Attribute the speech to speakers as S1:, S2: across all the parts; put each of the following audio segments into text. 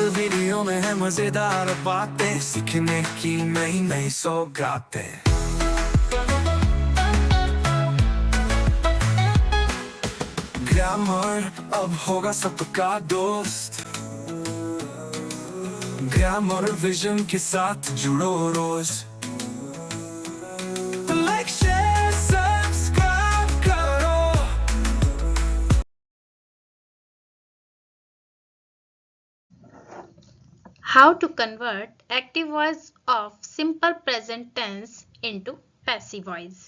S1: Video में है मजेदार बातें, सीखने की नई नई सौगातें। ग्रामर अब होगा सबका दोस्त, ग्रामर विजन के साथ जुड़ो रोज। लाइक शेयर सब्सक्राइब करो।
S2: How to convert active voice of simple present tense into passive voice?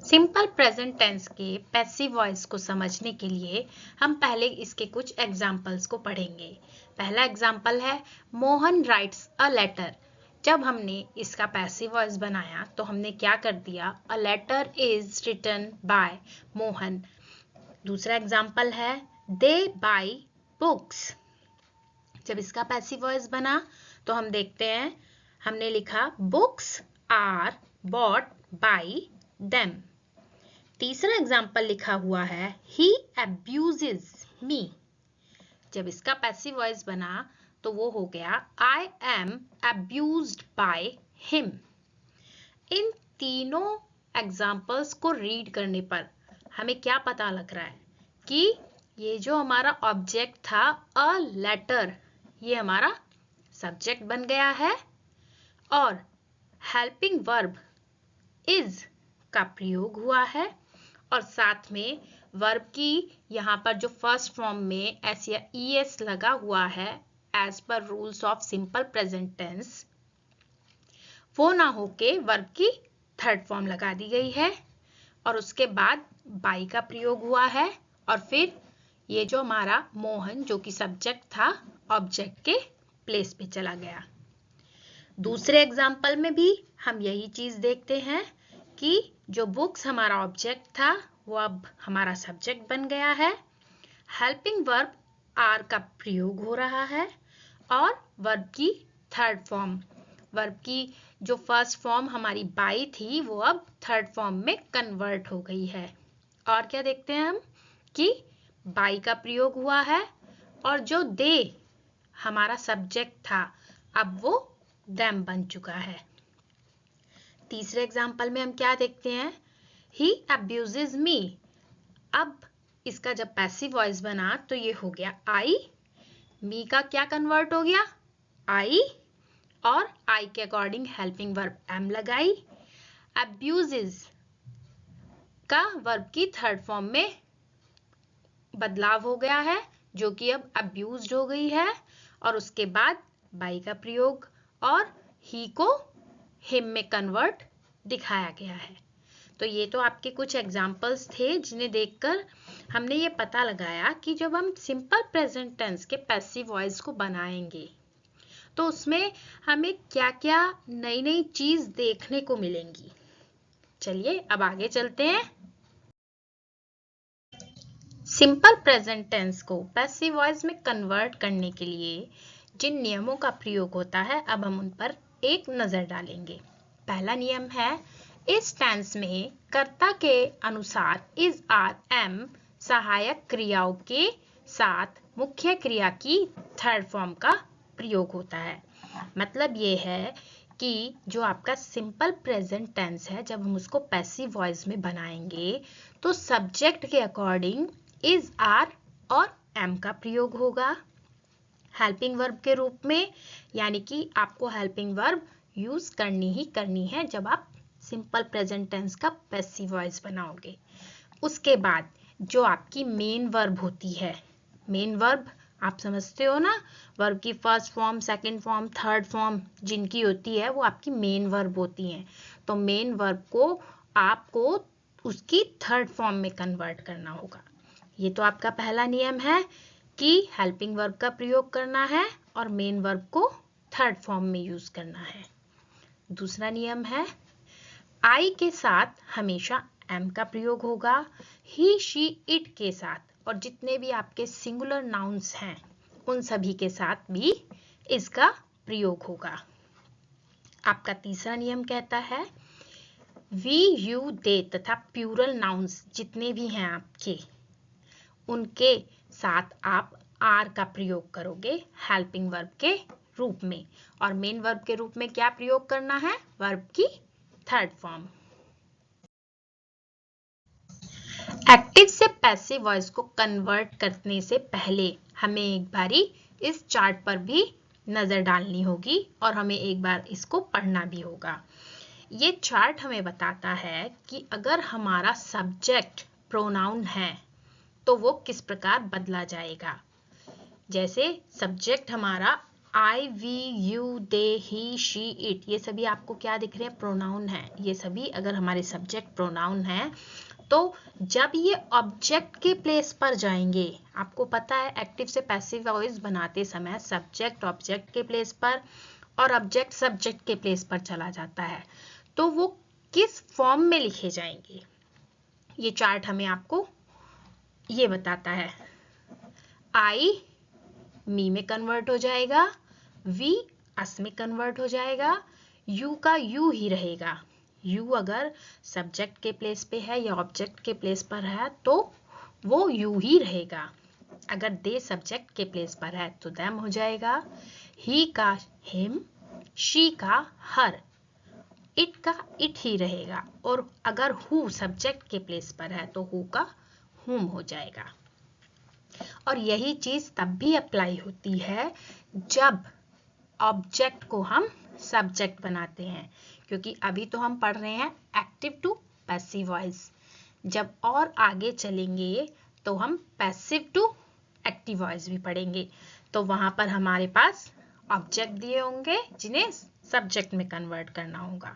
S2: Simple present tense के पैसिव वॉइस को समझने के लिए हम पहले इसके कुछ एग्जाम्पल्स को पढ़ेंगे। पहला एग्जाम्पल है मोहन राइट्स अ लेटर। जब हमने इसका पैसिव वॉइस बनाया तो हमने क्या कर दिया, a letter is written by Mohan. दूसरा एग्जाम्पल है दे बाय बुक्स। जब इसका पैसिव वॉइस बना तो हम देखते हैं, हमने लिखा books are bought by them. तीसरा एग्जाम्पल लिखा हुआ है he abuses me। जब इसका पैसिव वॉइस बना तो वो हो गया I am abused by him। इन तीनों एग्जाम्पल्स को रीड करने पर हमें क्या पता लग रहा है कि ये जो हमारा ऑब्जेक्ट था अ लेटर, ये हमारा सब्जेक्ट बन गया है और हेल्पिंग वर्ब इज का प्रयोग हुआ है और साथ में वर्ब की यहाँ पर जो फर्स्ट फॉर्म में एस या ईएस लगा हुआ है as per rules of simple present tense, वो ना होके वर्ब की थर्ड फॉर्म लगा दी गई है और उसके बाद बाई का प्रयोग हुआ है और फिर ये जो हमारा मोहन जो कि सब्जेक्ट था ऑब्जेक्ट के प्लेस पे चला गया। दूसरे एग्जाम्पल में भी हम यही चीज देखते हैं कि जो बुक्स हमारा ऑब्जेक्ट था वो अब हमारा सब्जेक्ट बन गया है, हेल्पिंग वर्ब आर का प्रयोग हो रहा है और वर्ब की थर्ड फॉर्म, वर्ब की जो फर्स्ट फॉर्म हमारी बाई थी वो अब थर्ड फॉर्म में कन्वर्ट हो गई है। और क्या देखते हैं हम कि बाई का प्रयोग हुआ है और जो दे हमारा सब्जेक्ट था अब वो देम बन चुका है। तीसरे एग्जाम्पल में हम क्या देखते हैं, he abuses me। अब इसका जब पैसिव वॉइस बना तो ये हो गया I, मी का क्या कन्वर्ट हो गया I और I के अकॉर्डिंग हेल्पिंग वर्ब am लगाई। abuses का वर्ब की थर्ड फॉर्म में बदलाव हो गया है जो कि अब abused हो गई है और उसके बाद बाई का प्रयोग और he को हिम में कन्वर्ट दिखाया गया है। तो ये तो आपके कुछ एग्जाम्पल्स थे जिन्हें देखकर हमने ये पता लगाया कि जब हम सिंपल प्रेजेंट टेंस के पैसिव वॉइस को बनाएंगे तो उसमें हमें क्या-क्या नई-नई चीज देखने को मिलेंगी। चलिए अब आगे चलते हैं। सिंपल प्रेजेंट टेंस को पैसिव वॉइस में कन्वर्ट करने के लिए जिन नियमों का प्रयोग होता है अब हम उन पर एक नजर डालेंगे। पहला नियम है, इस टेंस में कर्ता के अनुसार इज आर एम सहायक क्रियाओं के साथ मुख्य क्रिया की थर्ड फॉर्म का प्रयोग होता है। मतलब ये है कि जो आपका सिंपल प्रेजेंट टेंस है जब हम उसको पैसिव वॉइस में बनाएंगे तो सब्जेक्ट के अकॉर्डिंग इज आर और एम का प्रयोग होगा हेल्पिंग वर्ब के रूप में, यानी कि आपको हेल्पिंग वर्ब यूज करनी ही करनी है जब आप सिंपल प्रेजेंट टेंस का पैसिव वॉइस बनाओगे। उसके बाद जो आपकी मेन वर्ब होती है, मेन वर्ब आप समझते हो ना, वर्ब की first form, second form, third form जिनकी होती है वो आपकी मेन वर्ब होती हैं। तो मेन वर्ब को आपको उसकी थर्ड फॉर्म में कन्वर्ट करना होगा। ये तो आपका पहला नियम है कि हेल्पिंग वर्ब का प्रयोग करना है और मेन वर्ब को थर्ड फॉर्म में यूज करना है। दूसरा नियम है, आई के साथ हमेशा एम का प्रयोग होगा, ही शी इट के साथ और जितने भी आपके सिंगुलर नाउन्स हैं उन सभी के साथ भी इसका प्रयोग होगा। आपका तीसरा नियम कहता है, वी यू दे तथा प्लूरल नाउन्स जितने भी हैं आपके उनके साथ आप आर का प्रयोग करोगे हेल्पिंग वर्ब के रूप में, और मेन वर्ब के रूप में क्या प्रयोग करना है? वर्ब की थर्ड फॉर्म। एक्टिव से पैसिव वॉइस को कन्वर्ट करने से पहले हमें एक बारी इस चार्ट पर भी नजर डालनी होगी और हमें एक बार इसको पढ़ना भी होगा। ये चार्ट हमें बताता है कि अगर हमारा सब्जेक्ट प्रोनाउन है तो वो किस प्रकार बदला जाएगा। जैसे सब्जेक्ट हमारा I, we, you, they, he, she, it, ये सभी आपको क्या दिख रहे हैं? प्रोनाउन है। ये सभी अगर हमारे सब्जेक्ट प्रोनाउन है तो जब ये ऑब्जेक्ट के प्लेस पर जाएंगे, आपको पता है एक्टिव से पैसिव वॉइस बनाते समय सब्जेक्ट ऑब्जेक्ट के प्लेस पर और ऑब्जेक्ट सब्जेक्ट के प्लेस पर चला जाता है, तो वो किस फॉर्म में लिखे जाएंगे, ये चार्ट हमें आपको ये बताता है। आई मी में कन्वर्ट हो जाएगा, वी अस में कन्वर्ट हो जाएगा, यू का यू ही रहेगा। यू अगर सब्जेक्ट के प्लेस पे है या ऑब्जेक्ट के प्लेस पर है तो वो यू ही रहेगा। अगर दे सब्जेक्ट के प्लेस पर है तो देम हो जाएगा, ही का हिम, शी का हर, इट का इट ही रहेगा, और अगर हु सब्जेक्ट के प्लेस पर है तो हु का हुम हो जाएगा। और यही चीज तब भी अप्लाई होती है जब ऑब्जेक्ट को हम सब्जेक्ट बनाते हैं, क्योंकि अभी तो हम पढ़ रहे हैं एक्टिव टू पैसिव वॉइस। जब और आगे चलेंगे तो हम पैसिव टू एक्टिव वॉइस भी पढ़ेंगे, तो वहां पर हमारे पास ऑब्जेक्ट दिए होंगे जिन्हें सब्जेक्ट में कन्वर्ट करना होगा।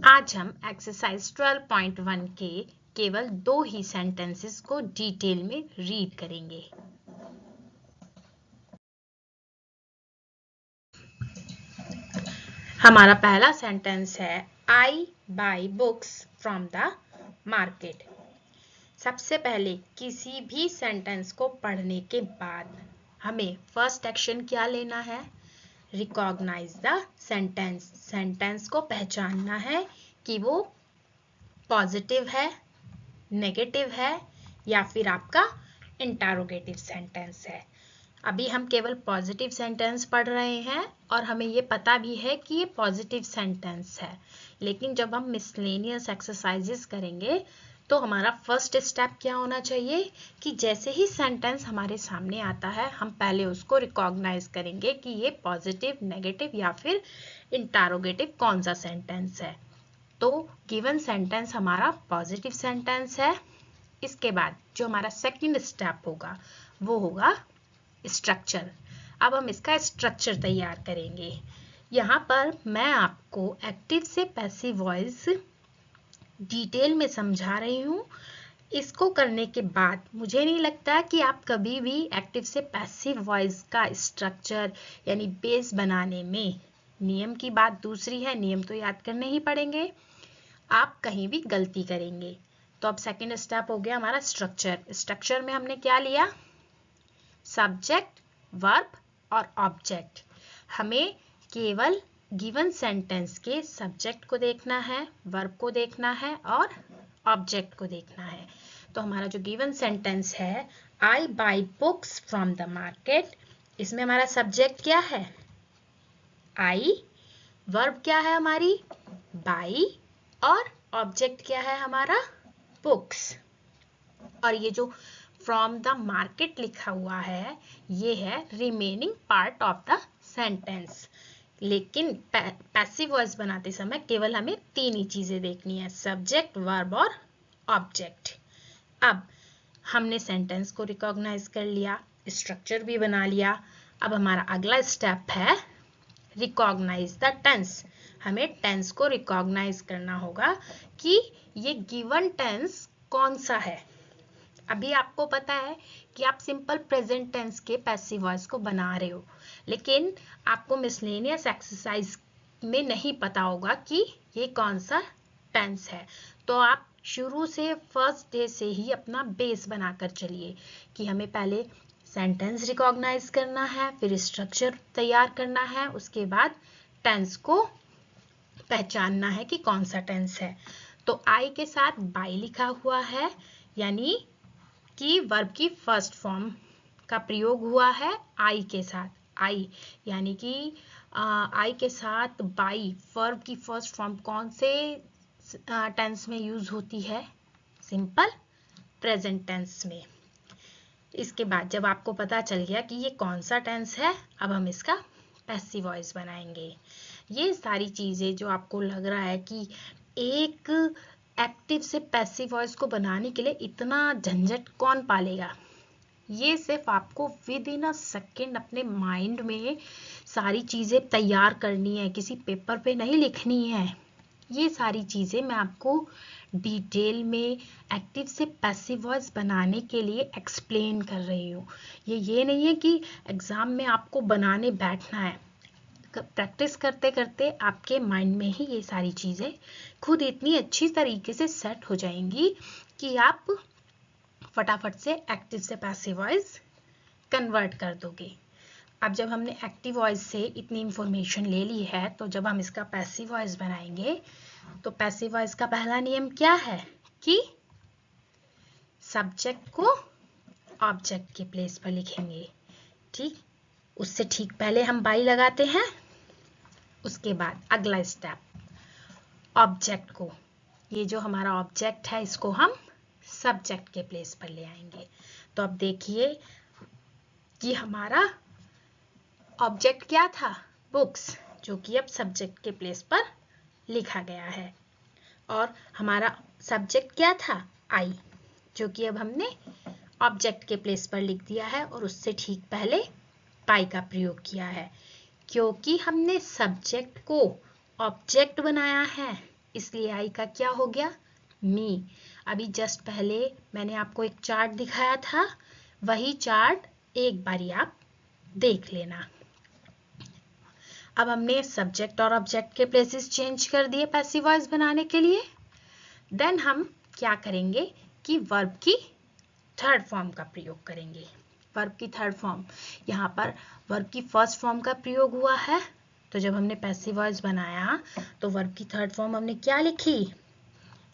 S2: आज हम एक्सरसाइज 12.1 के केवल 2 ही सेंटेंसेस को डिटेल में रीड करेंगे। हमारा पहला सेंटेंस है I buy books from the market. सबसे पहले किसी भी सेंटेंस को पढ़ने के बाद हमें फर्स्ट एक्शन क्या लेना है? Recognise the sentence. सेंटेंस को पहचानना है कि वो पॉजिटिव है, नेगेटिव है या फिर आपका इंटरोगेटिव सेंटेंस है। अभी हम केवल पॉजिटिव सेंटेंस पढ़ रहे हैं और हमें ये पता भी है कि ये पॉजिटिव सेंटेंस है, लेकिन जब हम मिसलेनियस एक्सरसाइजेस करेंगे तो हमारा फर्स्ट स्टेप क्या होना चाहिए कि जैसे ही सेंटेंस हमारे सामने आता है हम पहले उसको रिकॉग्नाइज करेंगे कि ये पॉजिटिव, नेगेटिव या फिर इंटरोगेटिव कौन सा सेंटेंस है। तो गिवन सेंटेंस हमारा पॉजिटिव सेंटेंस है। इसके बाद जो हमारा सेकंड स्टेप होगा वो होगा स्ट्रक्चर। अब हम इसका स्ट्रक्चर तैयार करेंगे। यहाँ पर मैं आपको एक्टिव से पैसिव वॉइस डिटेल में समझा रही हूँ। इसको करने के बाद मुझे नहीं लगता कि आप कभी भी एक्टिव से पैसिव वॉइस का स्ट्रक्चर यानी बेस बनाने में, नियम की बात दूसरी है, नियम तो याद करने ही पड़ेंगे, आप कहीं भी गलती करेंगे। तो अब सेकंड स्टेप हो गया हमारा स्ट्रक्चर। स्ट्रक्चर में हमने क्या लिया? सब्जेक्ट, वर्ब और ऑब्जेक्ट। हमें केवल गिवन सेंटेंस के सब्जेक्ट को देखना है, वर्ब को देखना है और ऑब्जेक्ट को देखना है। तो हमारा जो गिवन सेंटेंस है I buy books from the market, इसमें हमारा सब्जेक्ट क्या है? आई, वर्ब क्या है हमारी? बाय, और ऑब्जेक्ट क्या है हमारा? बुक्स। और ये जो फ्रॉम द मार्केट लिखा हुआ है ये है remaining part of the sentence. लेकिन पैसिव वॉइस बनाते समय केवल हमें 3 ही चीजें देखनी है, सब्जेक्ट, वर्ब और ऑब्जेक्ट। अब हमने सेंटेंस को रिकॉग्नाइज कर लिया, स्ट्रक्चर भी बना लिया। अब हमारा अगला स्टेप है रिकॉग्नाइज द टेंस। हमें टेंस को रिकॉग्नाइज करना होगा कि ये गिवन टेंस कौन सा है। अभी आपको पता है कि आप सिंपल प्रेजेंट टेंस के पैसिव वॉइस को बना रहे हो, लेकिन आपको मिसलेनियस एक्सरसाइज में नहीं पता होगा कि ये कौन सा टेंस है। तो आप शुरू से फर्स्ट डे से ही अपना बेस बनाकर चलिए कि हमें पहले सेंटेंस रिकॉग्नाइज करना है, फिर स्ट्रक्चर तैयार करना है, उसके बाद टेंस को पहचानना है कि कौन सा टेंस है। तो आई के साथ बाय लिखा हुआ है, यानी कि वर्ब की फर्स्ट फॉर्म का प्रयोग हुआ है आई के साथ। आई यानी कि आई के साथ बाई वर्ब की फर्स्ट फॉर्म कौन से टेंस में यूज होती है? सिंपल प्रेजेंट टेंस में। इसके बाद जब आपको पता चल गया कि ये कौन सा टेंस है, अब हम इसका पैसिव वॉइस बनाएंगे। ये सारी चीजें जो आपको लग रहा है कि एक एक्टिव से पैसिव वॉइस को बनाने के लिए इतना झंझट कौन पालेगा, ये सिर्फ आपको विद इन अ सेकेंड अपने माइंड में सारी चीजें तैयार करनी है, किसी पेपर पे नहीं लिखनी है। ये सारी चीजें मैं आपको डिटेल में एक्टिव से पैसिव वॉइस बनाने के लिए एक्सप्लेन कर रही हूँ। ये नहीं है कि एग्जाम में आपको बनाने बैठना है। प्रैक्टिस करते करते आपके माइंड में ही ये सारी चीजें खुद इतनी अच्छी तरीके से सेट हो जाएंगी कि आप फटाफट से एक्टिव से पैसिव वॉइस कन्वर्ट कर दोगे। अब जब हमने एक्टिव वॉइस से इतनी इंफॉर्मेशन ले ली है, तो जब हम इसका पैसिव वॉइस बनाएंगे तो पैसिव वॉइस का पहला नियम क्या है कि सब्जेक्ट को ऑब्जेक्ट के प्लेस पर लिखेंगे। ठीक, उससे ठीक पहले हम बाई लगाते हैं। उसके बाद अगला स्टेप, ऑब्जेक्ट को, ये जो हमारा ऑब्जेक्ट है इसको हम सब्जेक्ट के प्लेस पर ले आएंगे। तो अब देखिए कि हमारा ऑब्जेक्ट क्या था? बुक्स, जो कि अब सब्जेक्ट के प्लेस पर लिखा गया है। और हमारा सब्जेक्ट क्या था? आई, जो कि अब हमने ऑब्जेक्ट के प्लेस पर लिख दिया है और उससे ठीक पहले पाई का प्रयोग किया है। क्योंकि हमने सब्जेक्ट को ऑब्जेक्ट बनाया है, इसलिए आई का क्या हो गया? मी। अभी जस्ट पहले मैंने आपको एक चार्ट दिखाया था, वही चार्ट एक बारी आप देख लेना। अब हमने सब्जेक्ट और ऑब्जेक्ट के प्लेसेस चेंज कर दिए पैसिव वॉइस बनाने के लिए। देन हम क्या करेंगे कि वर्ब की थर्ड फॉर्म का प्रयोग करेंगे। वर्ब की थर्ड फॉर्म, यहाँ पर वर्ब की फर्स्ट फॉर्म का प्रयोग हुआ है, तो जब हमने पैसिव वॉइस बनाया तो वर्ब की थर्ड फॉर्म हमने क्या लिखी?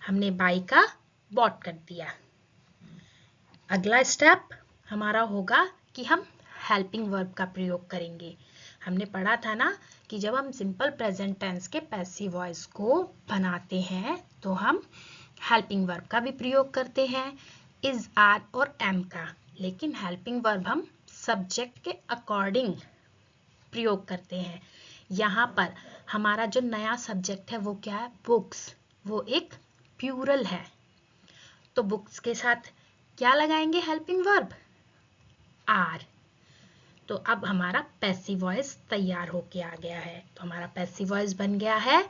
S2: हमने बाई का बॉट कर दिया। अगला स्टेप हमारा होगा कि हम हेल्पिंग वर्ब का प्रयोग करेंगे। हमने पढ़ा था ना कि जब हम सिंपल प्रेजेंट टेंस के पैसिव वॉइस को बनाते हैं तो हम हेल्पिंग वर्ब का भी प्रयोग करते हैं, इज, आर और एम का। लेकिन हेल्पिंग वर्ब हम सब्जेक्ट के अकॉर्डिंग प्रयोग करते हैं। यहाँ पर हमारा जो नया सब्जेक्ट है वो क्या है? बुक्स। वो एक प्लूरल है, तो बुक्स के साथ क्या लगाएंगे हेल्पिंग वर्ब? आर। तो अब हमारा पैसिव वॉइस तैयार होके आ गया है। तो हमारा पैसिव वॉइस बन गया है,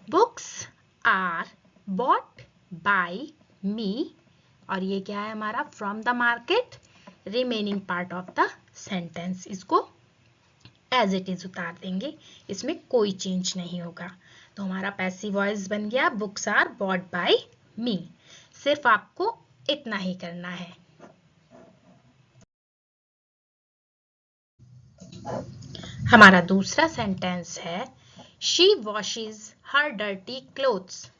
S2: बुक्स आर बॉट बाय मी, और ये क्या है हमारा? From the market. Remaining part of the sentence इसको एज इट इज उतार देंगे, इसमें कोई चेंज नहीं होगा। तो हमारा पैसिव वॉइस बन गया, बुक्स आर बॉट बाय मी। सिर्फ आपको इतना ही करना है। हमारा दूसरा सेंटेंस है, she washes her dirty clothes.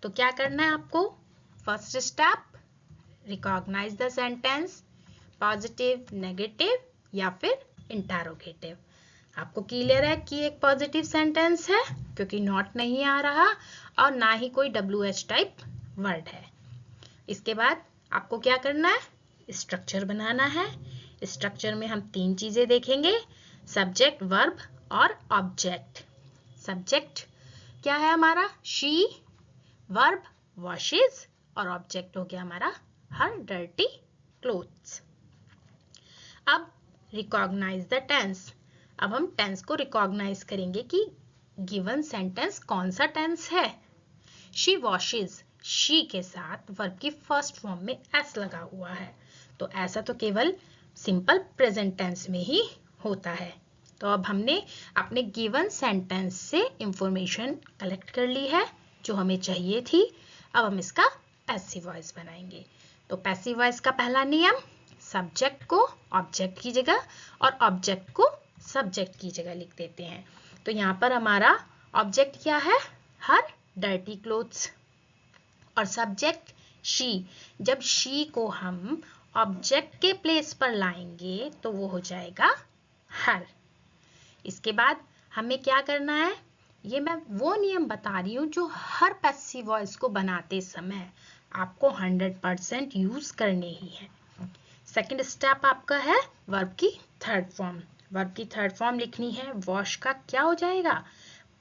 S2: तो क्या करना है आपको? First step, recognise the sentence, positive, negative या फिर इंटरोगेटिव। आपको क्लियर है कि एक पॉजिटिव सेंटेंस है क्योंकि नॉट नहीं आ रहा और ना ही कोई WH टाइप वर्ड है। इसके बाद आपको क्या करना है? स्ट्रक्चर बनाना है। स्ट्रक्चर में हम तीन चीजें देखेंगे, सब्जेक्ट, वर्ब और ऑब्जेक्ट। सब्जेक्ट क्या है हमारा? शी, वर्ब वॉशेज और ऑब्जेक्ट हो गया हमारा हर डर्टी क्लोथ्स। अब रिकॉग्नाइज द टेंस। अब हम टेंस को रिकॉग्नाइज करेंगे कि गिवन सेंटेंस कौन सा टेंस है। शी वॉशेज, शी के साथ वर्ब की फर्स्ट फॉर्म में एस लगा हुआ है, तो ऐसा तो केवल सिंपल प्रेजेंट टेंस में ही होता है। तो अब हमने अपने गिवन सेंटेंस से इंफॉर्मेशन कलेक्ट कर ली है जो हमें चाहिए थी। अब हम इसका पैसिव वॉइस बनाएंगे। तो पैसिव वॉइस का पहला नियम, सब्जेक्ट को ऑब्जेक्ट की जगह और ऑब्जेक्ट को सब्जेक्ट की जगह लिख देते हैं। तो यहाँ पर हमारा ऑब्जेक्ट क्या है? हर डर्टी क्लोथ्स, और सब्जेक्ट शी। जब शी को हम ऑब्जेक्ट के प्लेस पर लाएंगे तो वो हो जाएगा हर। इसके बाद हमें क्या करना है, ये मैं वो नियम बता रही हूँ जो हर पैसिव वॉइस को बनाते समय आपको 100% यूज करने ही है। सेकंड स्टेप आपका है वर्ब की थर्ड फॉर्म। वर्ब की थर्ड फॉर्म लिखनी है। वॉश का क्या हो जाएगा,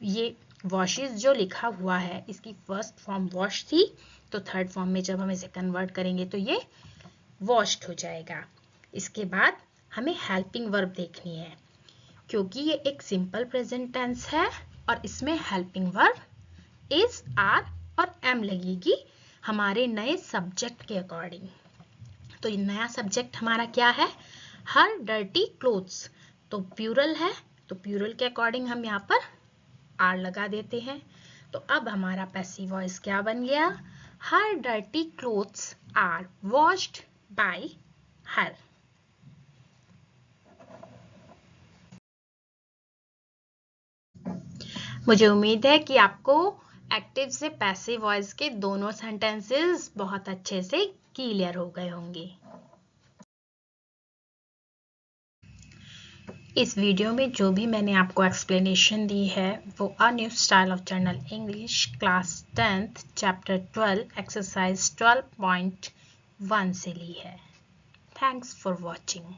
S2: ये वॉशेस जो लिखा हुआ है इसकी फर्स्ट फॉर्म वॉश थी, तो थर्ड फॉर्म में जब हम इसे कन्वर्ट करेंगे तो ये वॉश्ड हो जाएगा। इसके बाद हमें हेल्पिंग वर्ब देखनी है, क्योंकि ये एक सिंपल प्रेजेंट टेंस है और इसमें हेल्पिंग वर्ब इज, आर और एम लगेगी हमारे नए सब्जेक्ट के अकॉर्डिंग। तो ये नया सब्जेक्ट हमारा क्या है, हर डर्टी क्लोथ्स, तो प्यूरल है, तो प्यूरल के अकॉर्डिंग हम यहाँ पर आर लगा देते हैं। तो अब हमारा पैसिव वॉइस क्या बन गया, her dirty clothes are washed by her. मुझे उम्मीद है कि आपको एक्टिव से पैसिव वॉइस के दोनों सेंटेंसेस बहुत अच्छे से क्लियर हो गए होंगे। इस वीडियो में जो भी मैंने आपको एक्सप्लेनेशन दी है वो a new style of journal English class 10th chapter 12 exercise 12.1 से ली है। Thanks for watching.